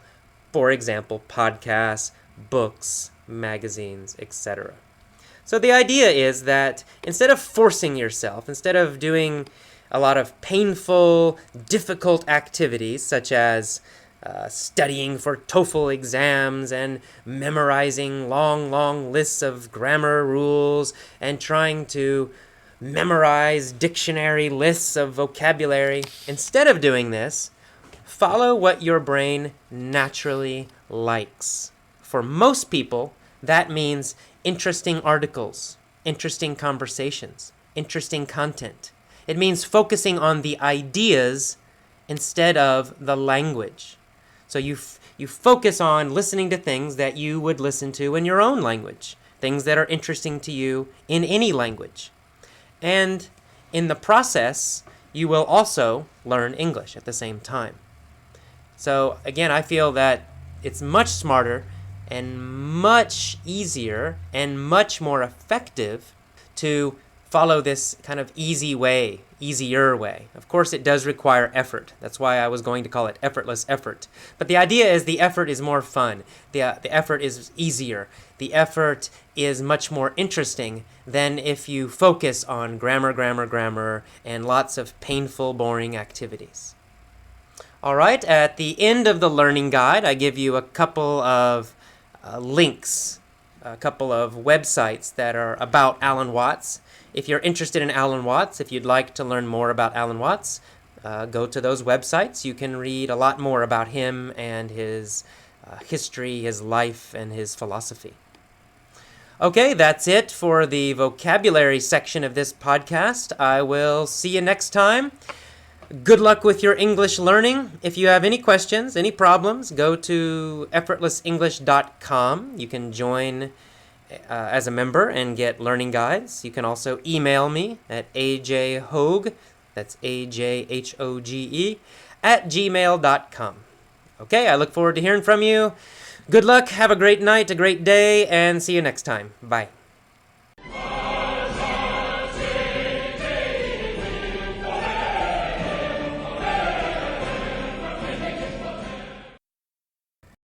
For example, podcasts, books, magazines, etc. So the idea is that instead of forcing yourself, instead of doing a lot of painful, difficult activities such as studying for TOEFL exams and memorizing long lists of grammar rules and trying to memorize dictionary lists of vocabulary, instead of doing this, follow what your brain naturally likes. For most people, that means interesting articles, interesting conversations, interesting content. It means focusing on the ideas instead of the language. So you focus on listening to things that you would listen to in your own language, things that are interesting to you in any language. And in the process, you will also learn English at the same time. So again, I feel that it's much smarter and much easier and much more effective to follow this kind of easier way. Of course, it does require effort. That's why I was going to call it effortless effort. But the idea is the effort is more fun. The effort is easier. The effort is much more interesting than if you focus on grammar, and lots of painful, boring activities. All right, at the end of the learning guide, I give you a couple of links, a couple of websites that are about Alan Watts. If you're interested in Alan Watts, if you'd like to learn more about Alan Watts, go to those websites. You can read a lot more about him and his history, his life, and his philosophy. Okay, that's it for the vocabulary section of this podcast. I will see you next time. Good luck with your English learning. If you have any questions, any problems, go to effortlessenglish.com. You can join as a member and get learning guides. You can also email me at ajhoge, that's AJHOGE, @gmail.com. Okay, I look forward to hearing from you. Good luck, have a great night, a great day, and see you next time. Bye.